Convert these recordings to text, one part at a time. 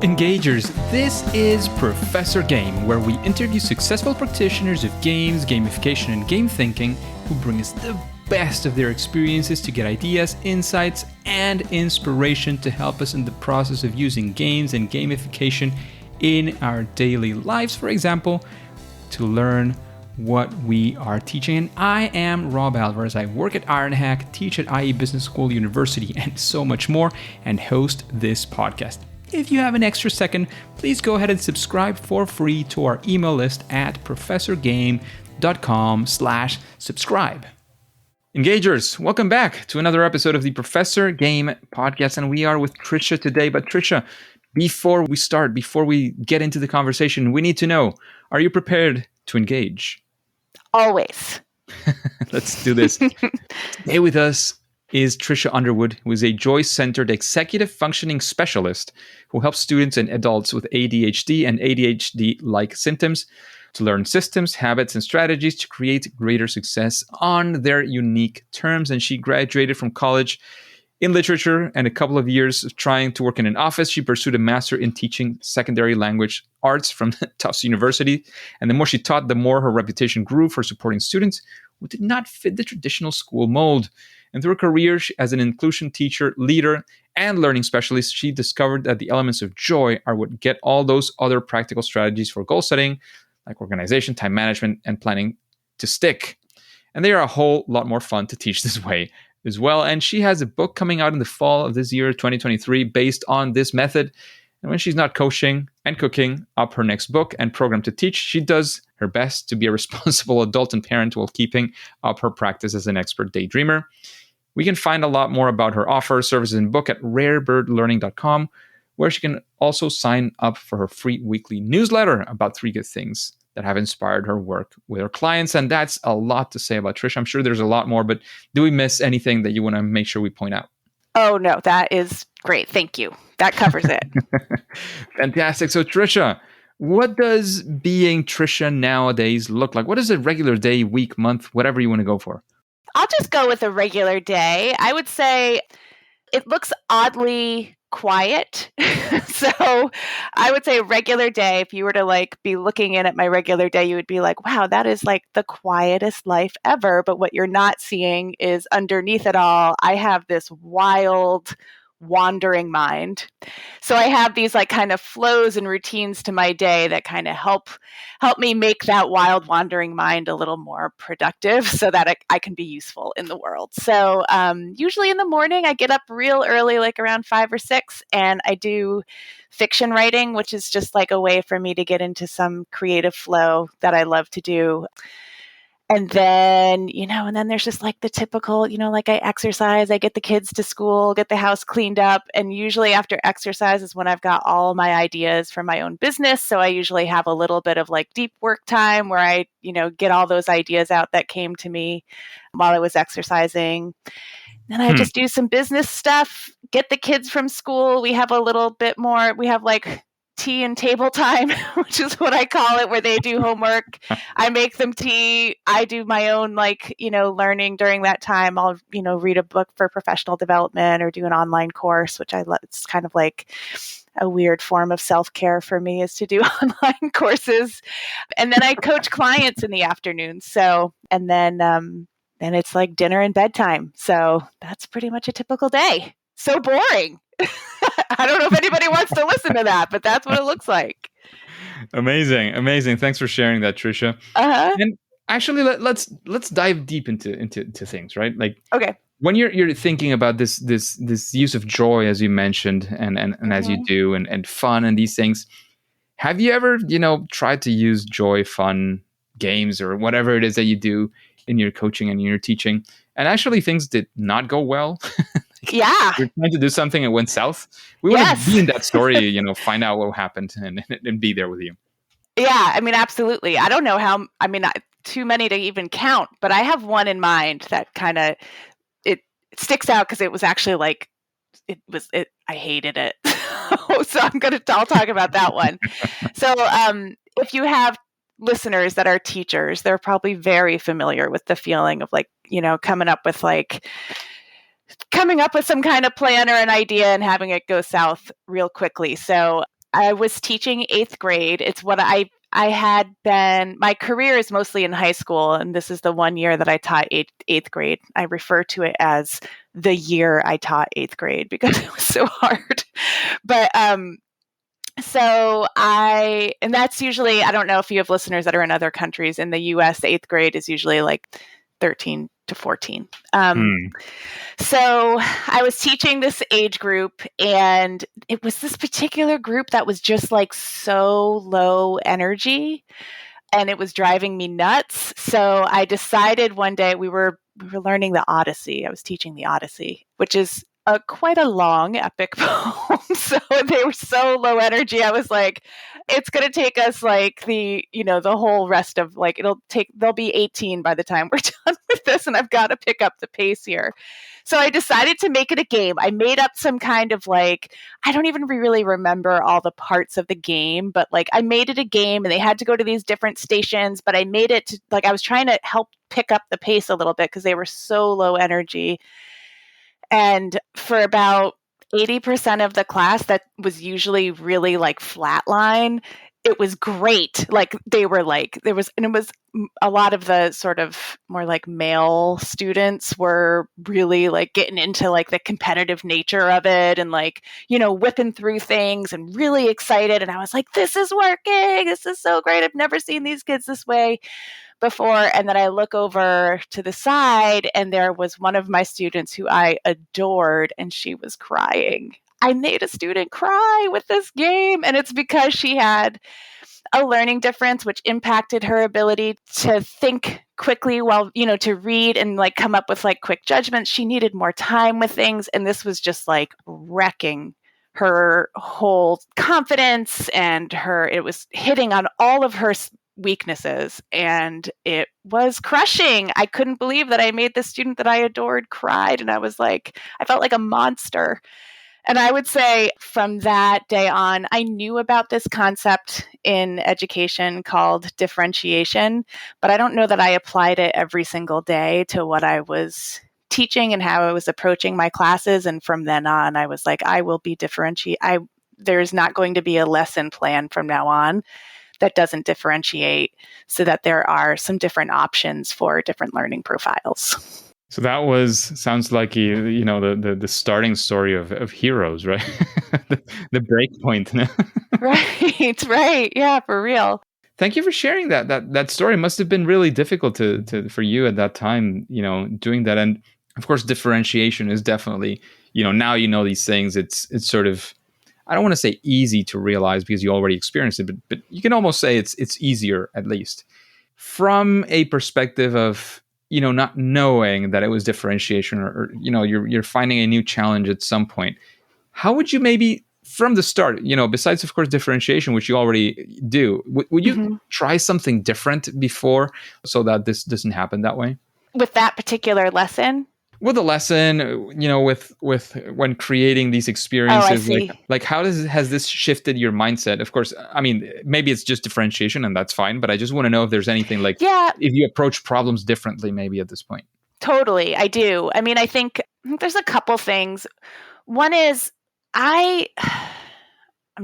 Engagers, this is Professor Game, where we interview successful practitioners of games, gamification, and game thinking who bring us the best of their experiences to get ideas, insights, and inspiration to help us in the process of using games and gamification in our daily lives, for example, to learn what we are teaching. And I am Rob Alvarez. I work at Ironhack, teach at IE Business School University, and so much more, and host this podcast. If you have an extra second, please go ahead and subscribe for free to our email list at professorgame.com/subscribe. Engagers, welcome back to another episode of the Professor Game podcast, and we are with Tricia today. But Tricia, before we get into the conversation, we need to know, are you prepared to engage? Always. Let's do this. Today with us is Tricia Underwood, who is a joy-centered executive functioning specialist who helps students and adults with ADHD and ADHD-like symptoms to learn systems, habits, and strategies to create greater success on their unique terms. And she graduated from college in literature, and a couple of years of trying to work in an office, she pursued a master in teaching secondary language arts from Tufts University. And the more she taught, the more her reputation grew for supporting students who did not fit the traditional school mold. And through her career as an inclusion teacher, leader, and learning specialist, she discovered that the elements of joy are what get all those other practical strategies for goal setting, like organization, time management, and planning, to stick. And they are a whole lot more fun to teach this way as well. And she has a book coming out in the fall of this year, 2023, based on this method. And when she's not coaching and cooking up her next book and program to teach, she does her best to be a responsible adult and parent while keeping up her practice as an expert daydreamer. We can find a lot more about her offer, services, and book at rarebirdlearning.com, where she can also sign up for her free weekly newsletter about 3 good things that have inspired her work with her clients. And that's a lot to say about Tricia. I'm sure there's a lot more, but do we miss anything that you want to make sure we point out? Oh, no, that is great. Thank you. That covers it. Fantastic. So Tricia, what does being Tricia nowadays look like? What is a regular day, week, month, whatever you want to go for? I'll just go with a regular day. I would say it looks oddly quiet. So I would say a regular day, if you were to be looking in at my regular day, you would be like, wow, that is like the quietest life ever. But what you're not seeing is underneath it all, I have this wild, wandering mind. So I have these kind of flows and routines to my day that kind of help me make that wild wandering mind a little more productive so that I can be useful in the world. So usually in the morning, I get up real early, like around 5 or 6, and I do fiction writing, which is just like a way for me to get into some creative flow that I love to do. And then, and then there's just the typical, I exercise, I get the kids to school, get the house cleaned up. And usually after exercise is when I've got all my ideas for my own business. So I usually have a little bit of deep work time where I, get all those ideas out that came to me while I was exercising. Then I just do some business stuff, get the kids from school. We have a little bit more, we have tea and table time, which is what I call it, where they do homework. I make them tea. I do my own, learning during that time. I'll, read a book for professional development or do an online course, which I love. It's kind of like a weird form of self-care for me, is to do online courses. And then I coach clients in the afternoon. So, and then it's dinner and bedtime. So that's pretty much a typical day. So boring. I don't know if anybody wants to listen to that, but that's what it looks like. Amazing. Thanks for sharing that, Tricia. And actually, let's dive deep into things, right? Okay. When you're thinking about this use of joy, as you mentioned, and as you do, and fun and these things, have you ever tried to use joy, fun, games, or whatever it is that you do in your coaching and in your teaching, and actually things did not go well? Yeah. You're trying to do something and went south. We want to be in that story, find out what happened and be there with you. Yeah, absolutely. I don't know how, too many to even count, but I have one in mind that kind of, it sticks out because it was actually I hated it. So I'll talk about that one. So if you have listeners that are teachers, they're probably very familiar with the feeling of coming up with some kind of plan or an idea and having it go south real quickly. So I was teaching 8th grade. It's what I had been, my career is mostly in high school, and this is the one year that I taught eighth grade. I refer to it as the year I taught 8th grade because it was so hard. But and that's usually, I don't know if you have listeners that are in other countries. In the US, 8th grade is usually like 13 to 14. So I was teaching this age group, and it was this particular group that was just like so low energy, and it was driving me nuts. So I decided one day we were learning the Odyssey. I was teaching the Odyssey, which is quite a long epic poem. So they were so low energy. I was like, it's going to take us like the whole rest of like, they'll be 18 by the time we're done with this. And I've got to pick up the pace here. So I decided to make it a game. I made up some kind of like, I don't even really remember all the parts of the game, but like I made it a game and they had to go to these different stations, but I made it to like, I was trying to help pick up the pace a little bit because they were so low energy. And for about 80% of the class that was usually really like flatline, it was great. Like they were like, it was a lot of the sort of more like male students were really like getting into like the competitive nature of it and like, whipping through things and really excited. And I was like, this is working. This is so great. I've never seen these kids this way before. And then I look over to the side and there was one of my students who I adored and she was crying. I made a student cry with this game, and it's because she had a learning difference which impacted her ability to think quickly while, to read and like come up with like quick judgments. She needed more time with things, and this was just like wrecking her whole confidence, and it was hitting on all of her weaknesses, and it was crushing. I couldn't believe that I made the student that I adored cried, and I felt like a monster. And I would say from that day on, I knew about this concept in education called differentiation, but I don't know that I applied it every single day to what I was teaching and how I was approaching my classes. And from then on, I was like, I will be there's not going to be a lesson plan from now on that doesn't differentiate, so that there are some different options for different learning profiles. So that sounds like the starting story of Heroes, right? the break point. Right. Yeah, for real. Thank you for sharing that story. It must have been really difficult for you at that time, doing that. And of course, differentiation is definitely, now these things. It's sort of, I don't want to say easy to realize because you already experienced it, but you can almost say it's easier, at least from a perspective of, not knowing that it was differentiation, or you're finding a new challenge at some point. How would you maybe from the start, besides of course differentiation, which you already do, would you try something different before so that this doesn't happen that way? With that particular lesson? With a lesson, with when creating these experiences, like how has this shifted your mindset? Of course, I mean, maybe it's just differentiation and that's fine, but I just want to know if there's anything like, if you approach problems differently, maybe at this point. Totally, I do. I mean, I think there's a couple things. One is I'm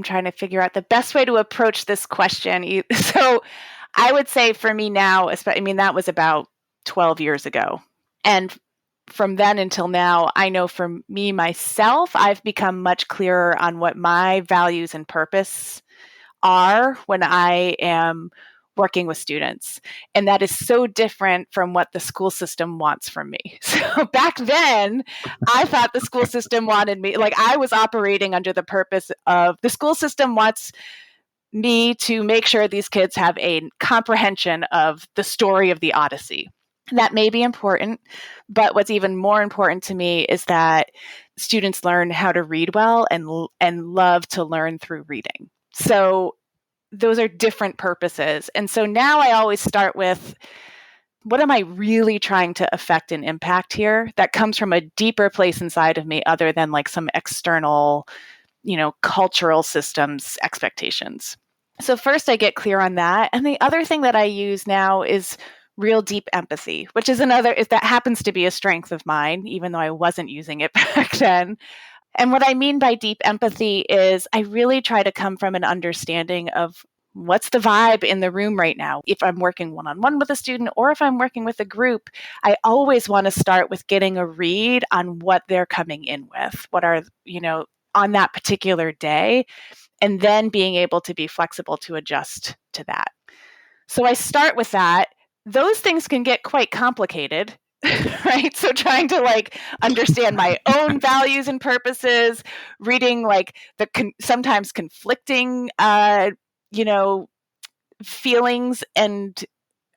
trying to figure out the best way to approach this question. So I would say for me now, that was about 12 years ago. And from then until now, I know for me, myself, I've become much clearer on what my values and purpose are when I am working with students. And that is so different from what the school system wants from me. So back then, I thought the school system wanted me, like I was operating under the purpose of the school system wants me to make sure these kids have a comprehension of the story of the Odyssey. That may be important, but what's even more important to me is that students learn how to read well and love to learn through reading. So those are different purposes. And so now I always start with, what am I really trying to affect and impact here that comes from a deeper place inside of me other than like some external, cultural systems expectations. So first I get clear on that. And the other thing that I use now is real deep empathy, which is that happens to be a strength of mine, even though I wasn't using it back then. And what I mean by deep empathy is I really try to come from an understanding of what's the vibe in the room right now. If I'm working one-on-one with a student or if I'm working with a group, I always want to start with getting a read on what they're coming in with, what are, on that particular day, and then being able to be flexible to adjust to that. So I start with that. Those things can get quite complicated. Right? So trying to understand my own values and purposes, reading the sometimes conflicting, feelings and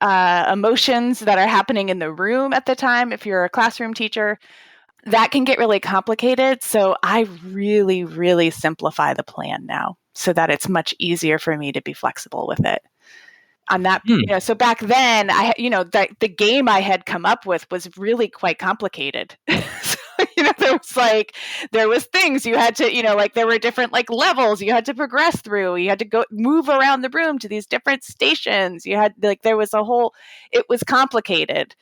emotions that are happening in the room at the time. If you're a classroom teacher, that can get really complicated. So I really, really simplify the plan now so that it's much easier for me to be flexible with it. On that, so back then, the game I had come up with was really quite complicated. So, there was things you had to, there were different levels you had to progress through. You had to move around the room to these different stations. You had there was it was complicated.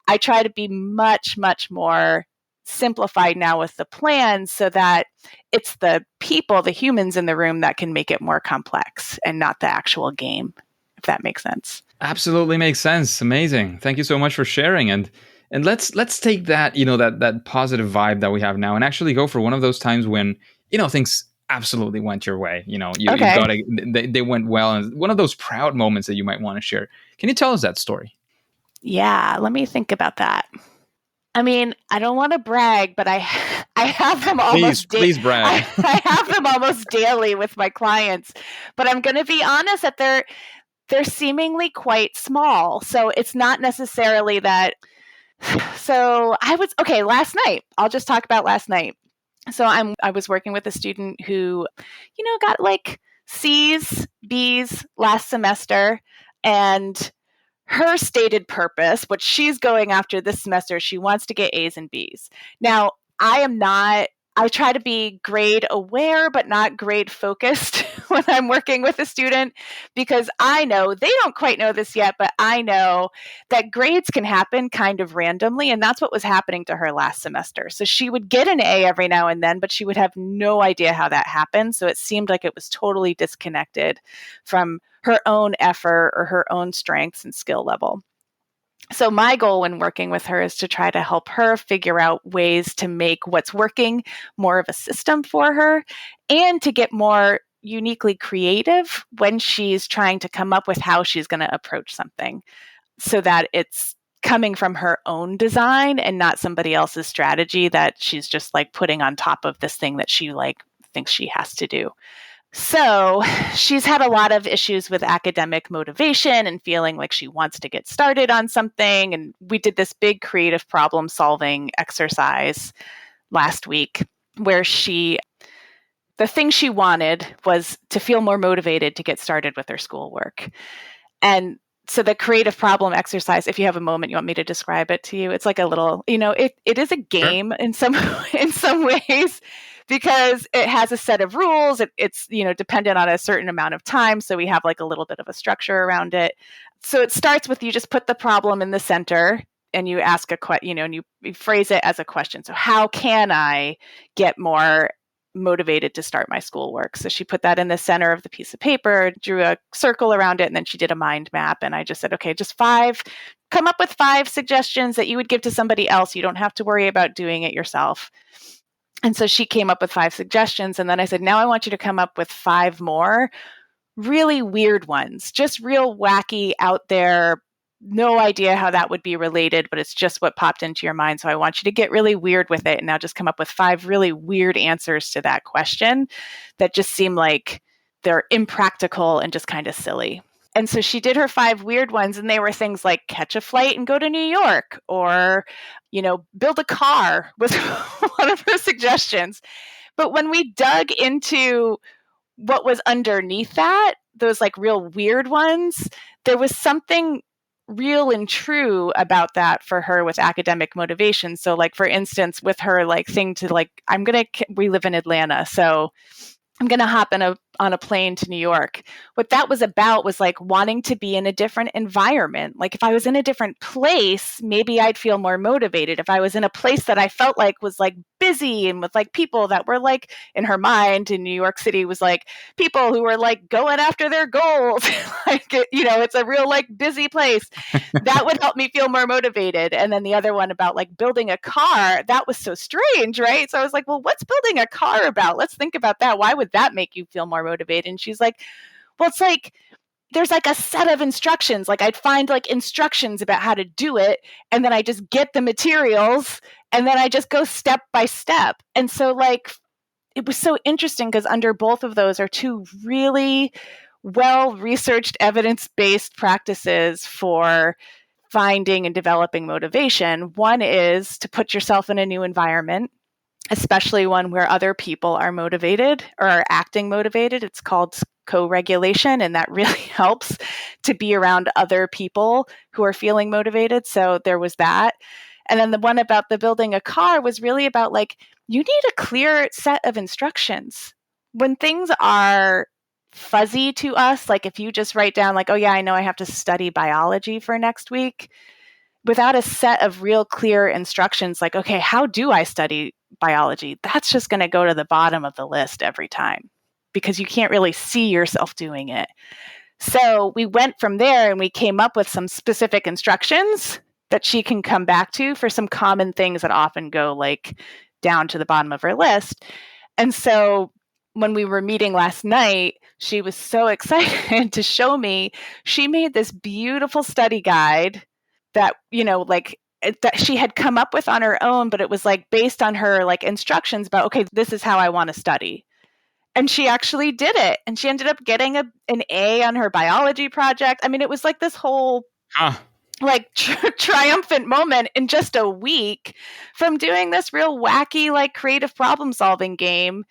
I try to be much, much more simplified now with the plan so that it's the people, the humans in the room that can make it more complex and not the actual game. If that makes sense. Absolutely makes sense. Amazing. Thank you so much for sharing. And let's take that, that positive vibe that we have now and actually go for one of those times when, things absolutely went your way. You got they went well. And one of those proud moments that you might want to share. Can you tell us that story? Yeah, let me think about that. I mean, I don't want to brag, but I have them almost Please brag. I have them almost daily with my clients. But I'm going to be honest that they're seemingly quite small. So it's not necessarily that. So last night, I'll just talk about last night. So I was working with a student who, got C's, B's last semester, and her stated purpose, what she's going after this semester, she wants to get A's and B's. Now, I try to be grade aware, but not grade focused when I'm working with a student, because I know they don't quite know this yet, but I know that grades can happen kind of randomly. And that's what was happening to her last semester. So she would get an A every now and then, but she would have no idea how that happened. So it seemed like it was totally disconnected from her own effort or her own strengths and skill level. So my goal when working with her is to try to help her figure out ways to make what's working more of a system for her and to get more uniquely creative when she's trying to come up with how she's going to approach something so that it's coming from her own design and not somebody else's strategy that she's just putting on top of this thing that she thinks she has to do. So she's had a lot of issues with academic motivation and feeling like she wants to get started on something. And we did this big creative problem solving exercise last week where the thing she wanted was to feel more motivated to get started with her schoolwork. And so the creative problem exercise, if you have a moment, you want me to describe it to you? It's like a little, it is a game in some ways, because it has a set of rules. It's dependent on a certain amount of time. So we have a little bit of a structure around it. So it starts with you just put the problem in the center and you ask a question, and you phrase it as a question. So how can I get more motivated to start my schoolwork? So she put that in the center of the piece of paper, drew a circle around it, and then she did a mind map. And I just said, okay, come up with 5 suggestions that you would give to somebody else. You don't have to worry about doing it yourself. And so she came up with 5 suggestions. And then I said, now I want you to come up with 5 more really weird ones, just real wacky out there. No idea how that would be related, but it's just what popped into your mind. So I want you to get really weird with it and now just come up with 5 really weird answers to that question that just seem like they're impractical and just kind of silly. And so she did her 5 weird ones, and they were things like catch a flight and go to New York, or, build a car was one of her suggestions. But when we dug into what was underneath that, those real weird ones, there was something real and true about that for her with academic motivation. So for instance, with her thing to we live in Atlanta, so I'm going to hop on a plane to New York. What that was about was wanting to be in a different environment. If I was in a different place, maybe I'd feel more motivated. If I was in a place that I felt was busy and with like people that were like, in her mind in New York City, was like people who were like going after their goals. Like, it's a real like busy place. That would help me feel more motivated. And then the other one about like building a car, that was so strange, right? So I was like, well, what's building a car about? Let's think about that. Why would that make you feel more motivated? And she's like, well, it's like there's like a set of instructions. Like I'd find like instructions about how to do it, and then I just get the materials, and then I just go step by step. And so like it was so interesting because under both of those are two really well-researched, evidence-based practices for finding and developing motivation. One is to put yourself in a new environment, especially one where other people are motivated or are acting motivated. It's called co-regulation, and that really helps to be around other people who are feeling motivated. So there was that. And then the one about the building a car was really about like, you need a clear set of instructions. When things are fuzzy to us, like if you just write down like, oh yeah, I know I have to study biology for next week, without a set of real clear instructions, like, okay, how do I study biology? That's just going to go to the bottom of the list every time because you can't really see yourself doing it. So we went from there and we came up with some specific instructions that she can come back to for some common things that often go like down to the bottom of her list. And so when we were meeting last night, she was so excited to show me. She made this beautiful study guide that, that she had come up with on her own, but it was like based on her like instructions about, okay, this is how I want to study. And she actually did it. And she ended up getting an A on her biology project. I mean, it was like this whole triumphant moment in just a week from doing this real wacky, like creative problem solving game.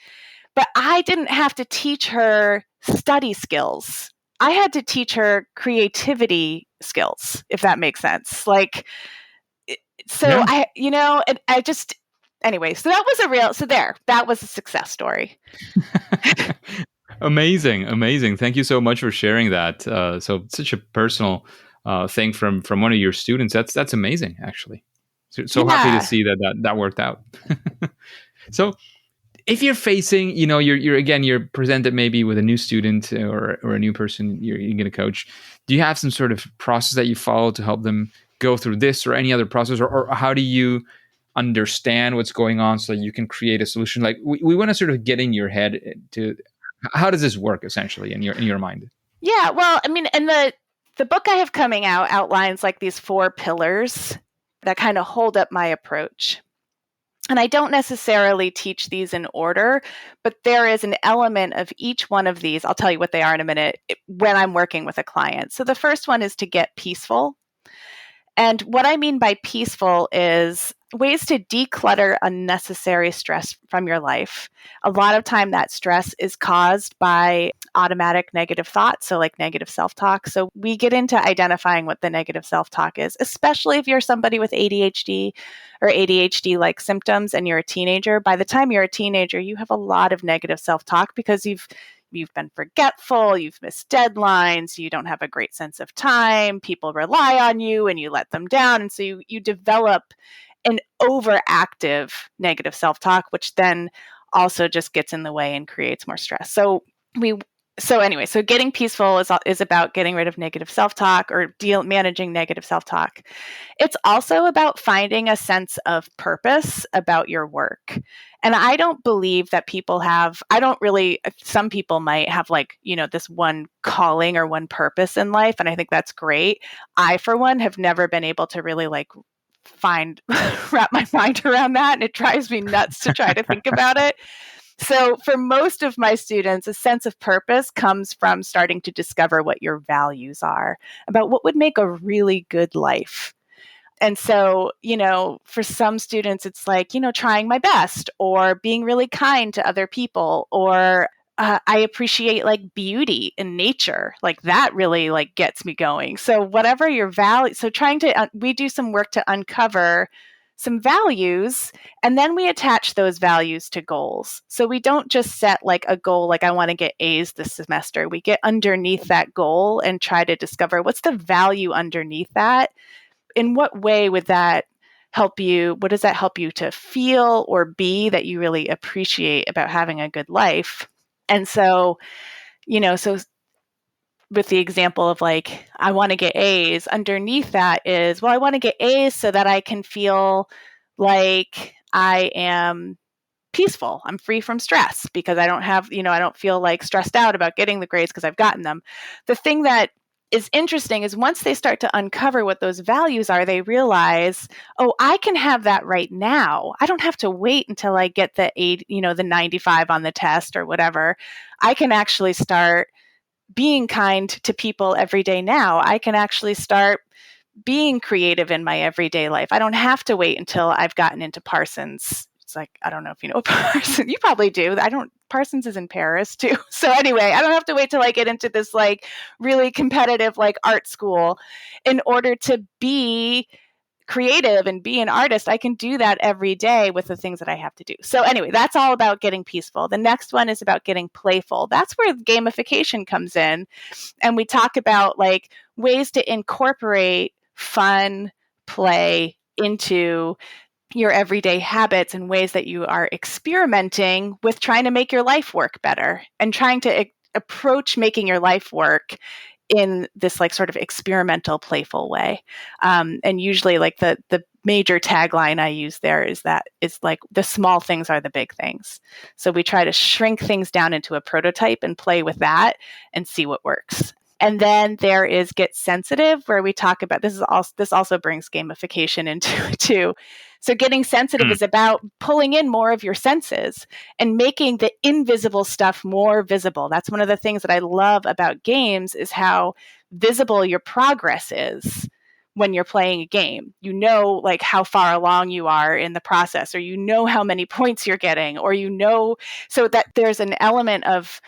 But I didn't have to teach her study skills. I had to teach her creativity skills, if that makes sense. Like, so yeah. Anyway, so that was that was a success story. Amazing. Thank you so much for sharing that. So such a personal thing from one of your students. That's amazing, actually. So happy to see that worked out. So if you're facing, you're presented maybe with a new student or a new person you're going to coach, do you have some sort of process that you follow to help them go through this or any other process, or how do you understand what's going on so that you can create a solution? Like we want to sort of get in your head to how does this work essentially in your mind? Yeah, well, I mean, and the book I have coming out outlines like these 4 pillars that kind of hold up my approach. And I don't necessarily teach these in order, but there is an element of each one of these. I'll tell you what they are in a minute when I'm working with a client. So the first one is to get peaceful. And what I mean by peaceful is ways to declutter unnecessary stress from your life. A lot of time that stress is caused by automatic negative thoughts, so like negative self-talk. So we get into identifying what the negative self-talk is, especially if you're somebody with ADHD or ADHD-like symptoms and you're a teenager. By the time you're a teenager, you have a lot of negative self-talk because you've been forgetful, you've missed deadlines, you don't have a great sense of time, people rely on you and you let them down. And so you develop an overactive negative self-talk, which then also just gets in the way and creates more stress. So getting peaceful is about getting rid of negative self-talk or managing negative self-talk. It's also about finding a sense of purpose about your work. And I don't believe that some people might have like, this one calling or one purpose in life. And I think that's great. I, for one, have never been able to really like wrap my mind around that. And it drives me nuts to try to think about it. So for most of my students, a sense of purpose comes from starting to discover what your values are about what would make a really good life. And so, for some students, it's like, trying my best or being really kind to other people, or I appreciate like beauty in nature. Like that really like gets me going. So whatever your value, so we do some work to uncover some values, and then we attach those values to goals. So we don't just set like a goal, like I want to get A's this semester. We get underneath that goal and try to discover what's the value underneath that. In what way would that help you? What does that help you to feel or be that you really appreciate about having a good life? And so, so with the example of like, I want to get A's, underneath that is, well, I want to get A's so that I can feel like I am peaceful. I'm free from stress because I don't have, I don't feel like stressed out about getting the grades because I've gotten them. The thing that is interesting is once they start to uncover what those values are, they realize, oh, I can have that right now. I don't have to wait until I get the the 95 on the test or whatever. I can actually start being kind to people every day now. I can actually start being creative in my everyday life. I don't have to wait until I've gotten into Parsons. It's like, I don't know if you know Parsons. You probably do. Parsons is in Paris too. So anyway, I don't have to wait till I get into this like really competitive like art school in order to be creative and be an artist. I can do that every day with the things that I have to do. So anyway, that's all about getting peaceful. The next one is about getting playful. That's where gamification comes in. And we talk about like ways to incorporate fun, play into your everyday habits and ways that you are experimenting with trying to make your life work better and trying to approach making your life work in this like sort of experimental, playful way. And usually like the major tagline I use there is like the small things are the big things. So we try to shrink things down into a prototype and play with that and see what works. And then there is Get Sensitive, where we talk about this also brings gamification into it too. So getting sensitive is about pulling in more of your senses and making the invisible stuff more visible. That's one of the things that I love about games is how visible your progress is when you're playing a game. You know, like how far along you are in the process, or you know how many points you're getting, or so that there's an element of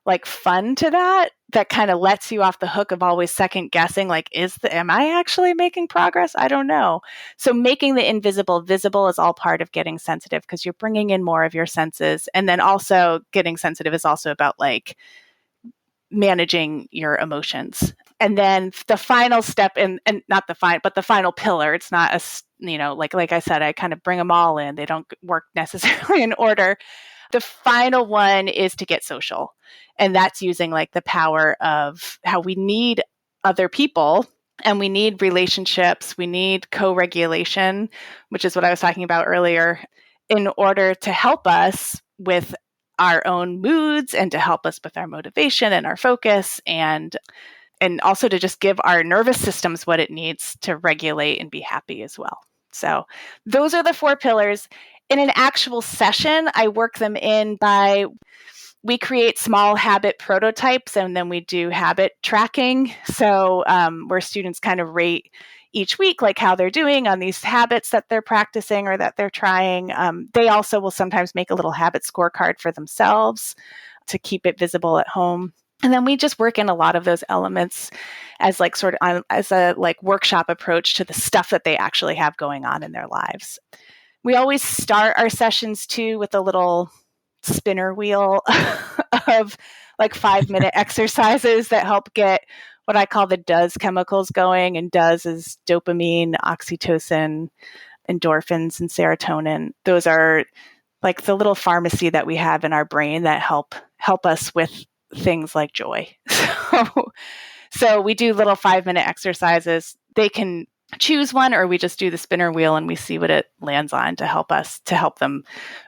like fun to that kind of lets you off the hook of always second guessing, like, am I actually making progress? I don't know. So making the invisible visible is all part of getting sensitive because you're bringing in more of your senses. And then also getting sensitive is also about like managing your emotions. And then the final step and not the final, but the final pillar, it's not like I said, I kind of bring them all in. They don't work necessarily in order. The final one is to get social. And that's using like the power of how we need other people and we need relationships. We need co-regulation, which is what I was talking about earlier, in order to help us with our own moods and to help us with our motivation and our focus and also to just give our nervous systems what it needs to regulate and be happy as well. So those are the 4 pillars. In an actual session, I work them in we create small habit prototypes and then we do habit tracking. So where students kind of rate each week, like how they're doing on these habits that they're practicing or that they're trying. They also will sometimes make a little habit scorecard for themselves to keep it visible at home. And then we just work in a lot of those elements as like sort of as a like workshop approach to the stuff that they actually have going on in their lives. We always start our sessions too with a little spinner wheel of like 5-minute exercises that help get what I call the does chemicals going. And does is dopamine, oxytocin, endorphins, and serotonin. Those are like the little pharmacy that we have in our brain that help us with things like joy. So we do little 5-minute exercises. They can choose one, or we just do the spinner wheel and we see what it lands on to help them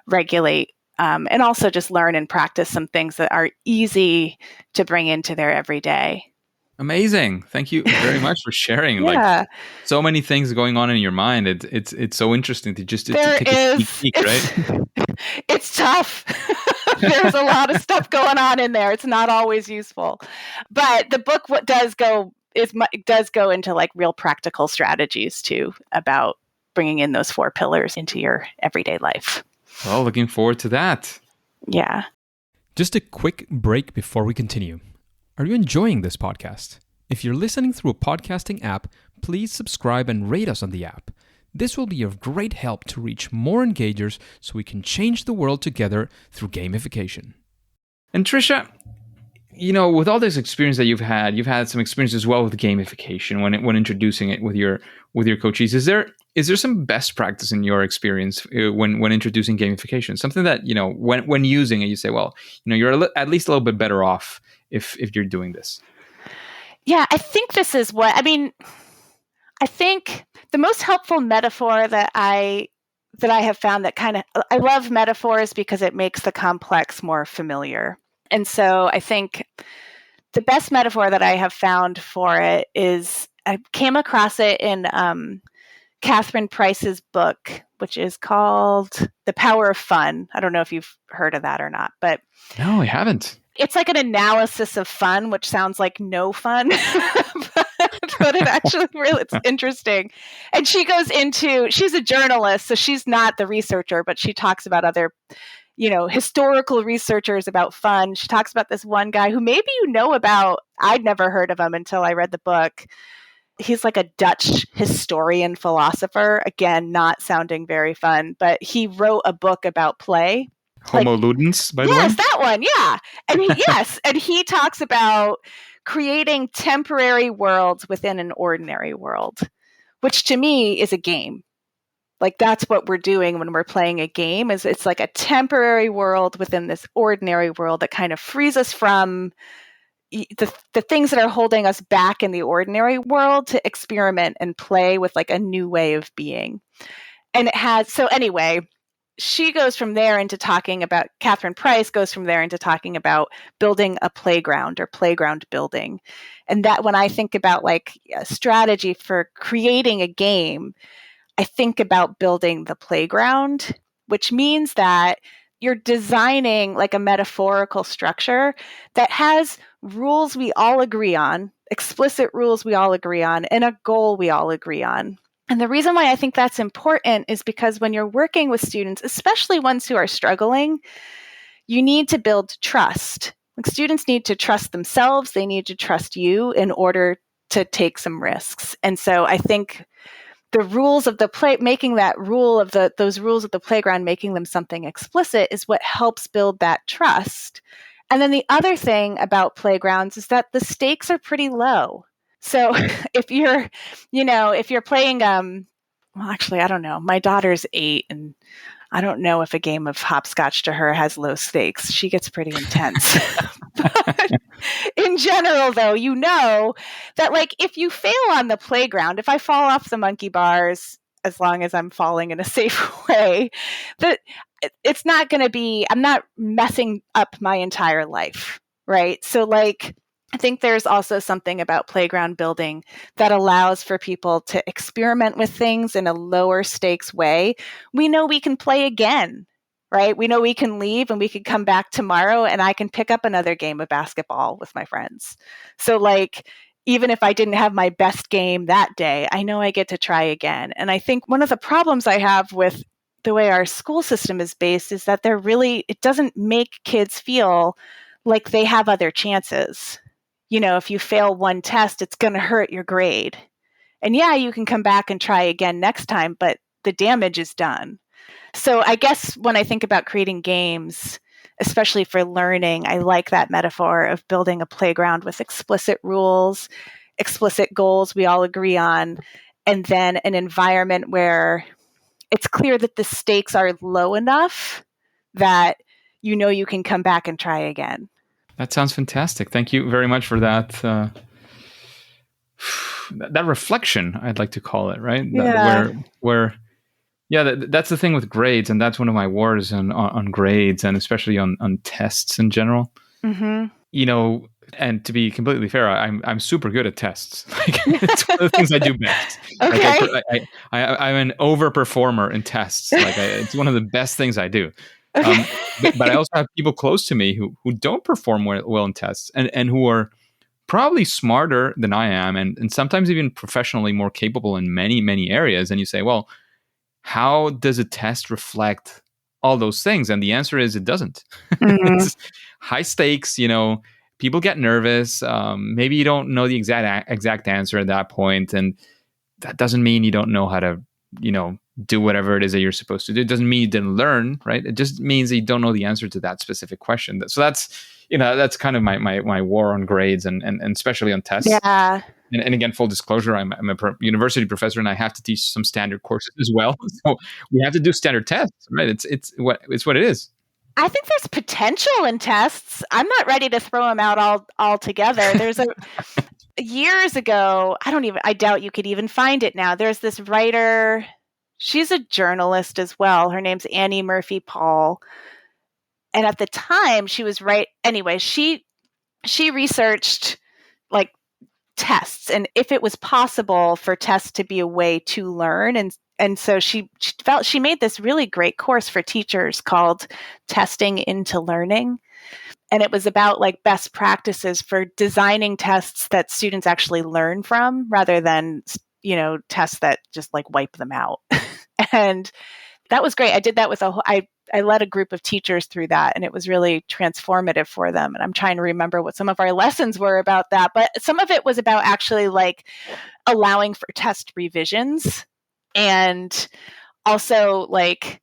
regulate. And also just learn and practice some things that are easy to bring into their everyday. Amazing. Thank you very much for sharing. Yeah. Like so many things going on in your mind. It's so interesting to just to take a sneak peek, right? It's tough. There's a lot of stuff going on in there. It's not always useful. But the book does go into like real practical strategies too about bringing in those 4 pillars into your everyday life. Well, looking forward to that. Yeah. Just a quick break before we continue. Are you enjoying this podcast? If you're listening through a podcasting app, please subscribe and rate us on the app. This will be of great help to reach more engagers so we can change the world together through gamification. And Tricia, with all this experience that you've had some experience as well with gamification when introducing it with your coaches. Is there Is there some best practice in your experience when introducing gamification? Something that, when using it, you say, well, you're at least a little bit better off if you're doing this. Yeah, I think this is I think the most helpful metaphor that I have found I love metaphors because it makes the complex more familiar. And so I think the best metaphor that I have found for it is, I came across it in Catherine Price's book, which is called The Power of Fun. I don't know if you've heard of that or not, but no, I haven't. It's like an analysis of fun, which sounds like no fun, but it actually it's interesting. And she's a journalist, so she's not the researcher, but she talks about other, historical researchers about fun. She talks about this one guy who maybe about. I'd never heard of him until I read the book. He's like a Dutch historian philosopher, again, not sounding very fun, but he wrote a book about play. Homo ludens, by the way? Yes, that one, yeah. And he talks about creating temporary worlds within an ordinary world, which to me is a game. Like, that's what we're doing when we're playing a game, is it's like a temporary world within this ordinary world that kind of frees us from the things that are holding us back in the ordinary world to experiment and play with like a new way of being. And anyway, she goes from there into talking about, Catherine Price goes from there into talking about building a playground or playground building. And that, when I think about like a strategy for creating a game, I think about building the playground, which means that you're designing like a metaphorical structure that has rules we all agree on, explicit rules we all agree on, and a goal we all agree on. And the reason why I think that's important is because when you're working with students, especially ones who are struggling, you need to build trust. Like, students need to trust themselves. They need to trust you in order to take some risks. And so I think the rules of the play, making that rule of those rules of the playground, making them something explicit, is what helps build that trust. And then the other thing about playgrounds is that the stakes are pretty low. So if you're playing, well, actually, I don't know. My daughter's 8, and I don't know if a game of hopscotch to her has low stakes. She gets pretty intense. But in general, though, that like, if you fail on the playground, if I fall off the monkey bars, as long as I'm falling in a safe way, that it's not going to be, I'm not messing up my entire life, right? So like, I think there's also something about playground building that allows for people to experiment with things in a lower stakes way. We know we can play again, right? We know we can leave and we can come back tomorrow and I can pick up another game of basketball with my friends. So like, even if I didn't have my best game that day, I know I get to try again. And I think one of the problems I have with the way our school system is based is that it doesn't make kids feel like they have other chances. If you fail one test, it's going to hurt your grade. And yeah, you can come back and try again next time, but the damage is done. So I guess when I think about creating games, especially for learning, I like that metaphor of building a playground with explicit rules, explicit goals we all agree on, and then an environment where it's clear that the stakes are low enough that you can come back and try again. That sounds fantastic. Thank you very much for that. That reflection, I'd like to call it, right? Yeah. That's the thing with grades, and that's one of my wars on grades, and especially on tests in general. Mm-hmm. And to be completely fair, I'm super good at tests. Like, it's one of the things I do best. Okay. Like I'm an overperformer in tests. Like, it's one of the best things I do. But I also have people close to me who don't perform well in tests and who are probably smarter than I am and sometimes even professionally more capable in many, many areas. And you say, well, how does a test reflect all those things? And the answer is it doesn't. Mm-hmm. It's high stakes, people get nervous. Maybe you don't know the exact answer at that point. And that doesn't mean you don't know how to, do whatever it is that you're supposed to do. It doesn't mean you didn't learn, right? It just means that you don't know the answer to that specific question. So that's kind of my war on grades and especially on tests. Yeah. And again, full disclosure, I'm a university professor and I have to teach some standard courses as well. So we have to do standard tests, right? It's what it is. I think there's potential in tests. I'm not ready to throw them out altogether. There's years ago, I doubt you could even find it now. There's this writer, she's a journalist as well. Her name's Annie Murphy Paul. And at the time she was she researched like tests and if it was possible for tests to be a way to learn. And so she felt she made this really great course for teachers called Testing into Learning. And it was about like best practices for designing tests that students actually learn from rather than, tests that just like wipe them out. And that was great. I did that with I led a group of teachers through that, and it was really transformative for them. And I'm trying to remember what some of our lessons were about that, but some of it was about actually like allowing for test revisions and also like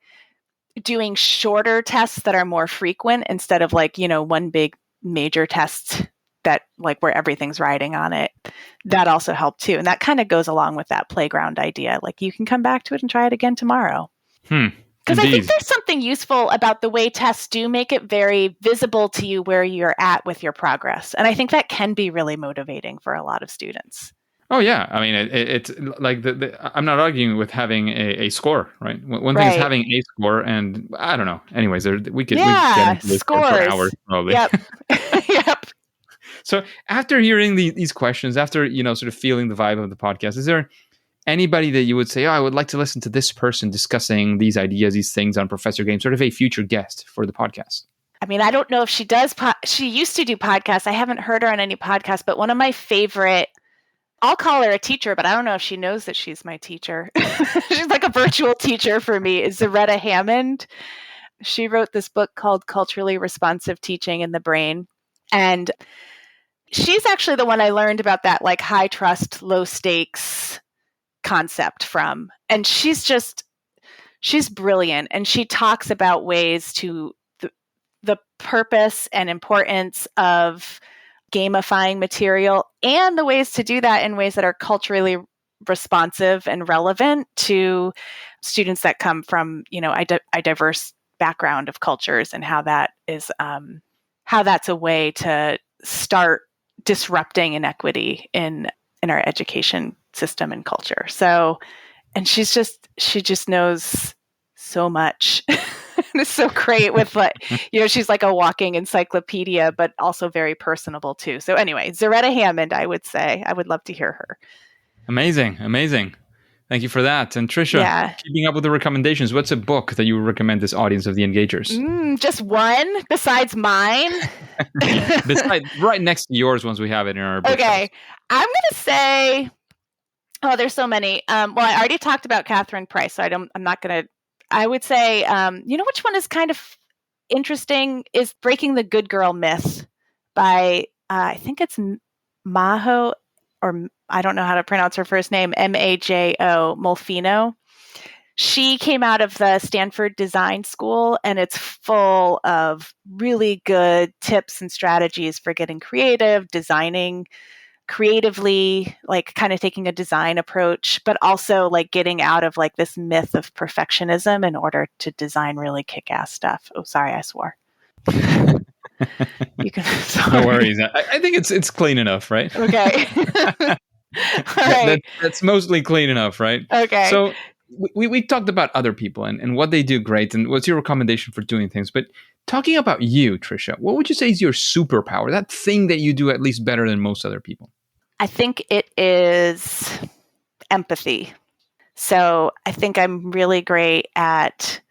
doing shorter tests that are more frequent instead of like, one big major test that like where everything's riding on it. That also helped too. And that kind of goes along with that playground idea. Like you can come back to it and try it again tomorrow. Because I think there's something useful about the way tests do make it very visible to you where you're at with your progress. And I think that can be really motivating for a lot of students. Oh, yeah. I mean, it's like I'm not arguing with having a score, right? One thing is having a score, and I don't know. Anyways, we could get into this for hours probably. Yep. Yep. So after hearing these questions, after, sort of feeling the vibe of the podcast, is there anybody that you would say, I would like to listen to this person discussing these ideas, these things on Professor Game, sort of a future guest for the podcast? I mean, I don't know if she does. She used to do podcasts. I haven't heard her on any podcast, but one of my favorite, I'll call her a teacher, but I don't know if she knows that she's my teacher. She's like a virtual teacher for me, is Zaretta Hammond. She wrote this book called Culturally Responsive Teaching in the Brain. And she's actually the one I learned about that like high trust, low stakes concept from. And she's brilliant. And she talks about ways to the purpose and importance of gamifying material and the ways to do that in ways that are culturally responsive and relevant to students that come from, a diverse background of cultures, and how that is, how that's a way to start disrupting inequity in our education system and culture. So, and she just knows so much. It's so great with she's like a walking encyclopedia, but also very personable too. So anyway, Zaretta Hammond, I would say, I would love to hear her. Amazing. Thank you for that. And Tricia, keeping up with the recommendations, what's a book that you would recommend this audience of the Engagers? Just one besides mine? Right next to yours once we have it in our book. Okay. I'm going to say, there's so many. Well, I already talked about Catherine Price, so I'm not going to, I would say, which one is kind of interesting is Breaking the Good Girl Myth by, I think it's Majo, or I don't know how to pronounce her first name, Majo Molfino. She came out of the Stanford Design School, and it's full of really good tips and strategies for getting creative, designing creatively, like kind of taking a design approach, but also like getting out of like this myth of perfectionism in order to design really kick-ass stuff. Oh, sorry, I swore. You can. No worries. I think it's clean enough, right? Okay. All right. That's mostly clean enough, right? Okay. So we talked about other people and what they do great and what's your recommendation for doing things. But talking about you, Tricia, what would you say is your superpower? That thing that you do at least better than most other people? I think it is empathy. So I think I'm really great at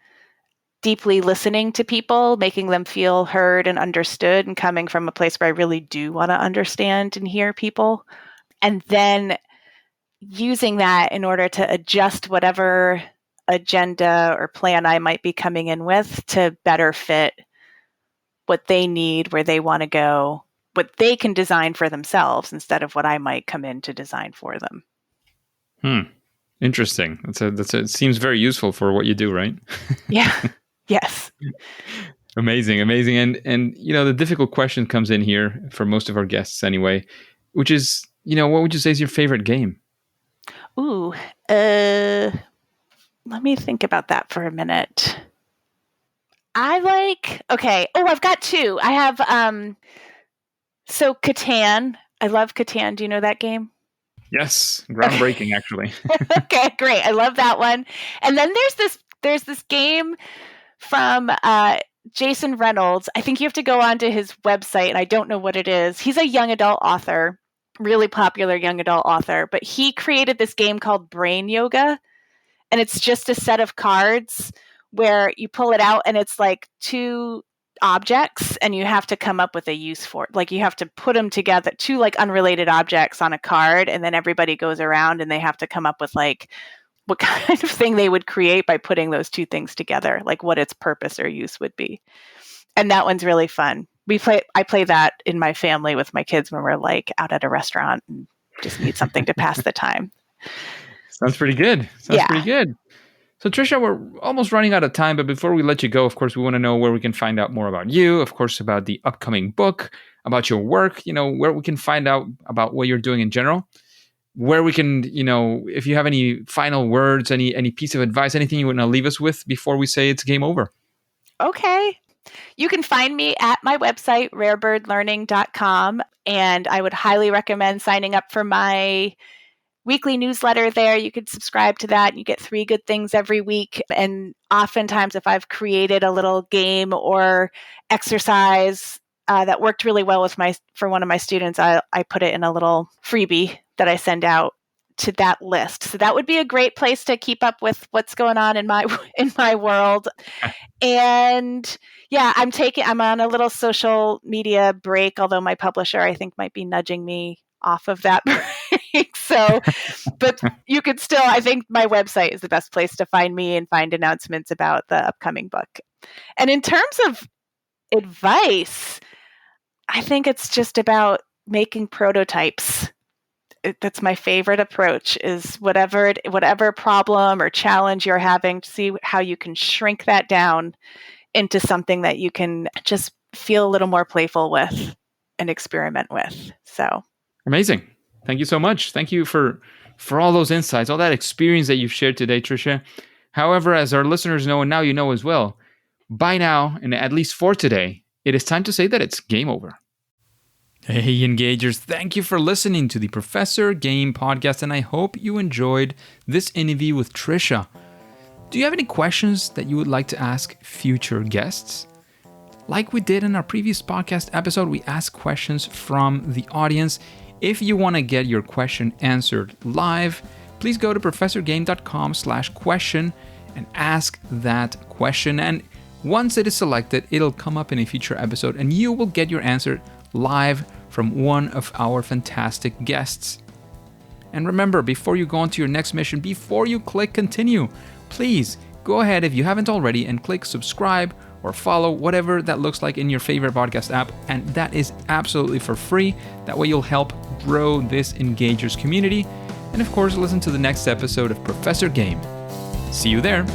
deeply listening to people, making them feel heard and understood, and coming from a place where I really do want to understand and hear people. And then using that in order to adjust whatever agenda or plan I might be coming in with to better fit what they need, where they want to go, what they can design for themselves instead of what I might come in to design for them. Interesting. It seems very useful for what you do, right? Yeah. Yes. Amazing. And the difficult question comes in here for most of our guests anyway, which is what would you say is your favorite game? Ooh, let me think about that for a minute. I've got two. I have, Catan. I love Catan. Do you know that game? Yes, groundbreaking, actually. Okay, great. I love that one. And then there's this game from Jason Reynolds. I think you have to go onto his website, and I don't know what it is. He's a young adult author, really popular young adult author, but he created this game called Brain Yoga, and it's just a set of cards where you pull it out, and it's like two objects, and you have to come up with a use for it. Like you have to put them together, two like unrelated objects on a card, and then everybody goes around and they have to come up with like what kind of thing they would create by putting those two things together, like what its purpose or use would be. And that one's really fun. I play that in my family with my kids when we're like out at a restaurant and just need something to pass the time. Sounds pretty good. Pretty good. So Tricia, we're almost running out of time, but before we let you go, of course, we want to know where we can find out more about you, of course, about the upcoming book, about your work, where we can find out about what you're doing in general, where we can, if you have any final words, any piece of advice, anything you want to leave us with before we say it's game over. Okay. You can find me at my website, rarebirdlearning.com, and I would highly recommend signing up for my weekly newsletter there. You could subscribe to that. You get 3 good things every week. And oftentimes, if I've created a little game or exercise that worked really well for one of my students, I put it in a little freebie that I send out to that list. So that would be a great place to keep up with what's going on in my world. And yeah, I'm on a little social media break, although my publisher, I think, might be nudging me off of that break. So, but you could still, I think my website is the best place to find me and find announcements about the upcoming book. And in terms of advice, I think it's just about making prototypes. That's my favorite approach, is whatever problem or challenge you're having, to see how you can shrink that down into something that you can just feel a little more playful with and experiment with. So amazing. Thank you so much. Thank you for all those insights, all that experience that you've shared today, Tricia. However, as our listeners know, and now you know as well, by now, and at least for today, it is time to say that it's game over. Hey, Engagers, thank you for listening to the Professor Game Podcast, and I hope you enjoyed this interview with Tricia. Do you have any questions that you would like to ask future guests? Like we did in our previous podcast episode, we asked questions from the audience. If you want to get your question answered live, please go to professorgame.com/question and ask that question. And once it is selected, it'll come up in a future episode and you will get your answer live from one of our fantastic guests. And remember, before you go on to your next mission, before you click continue, please go ahead, if you haven't already, and click subscribe or follow, whatever that looks like in your favorite podcast app. And that is absolutely for free. That way you'll help grow this Engagers community. And of course, listen to the next episode of Professor Game. See you there.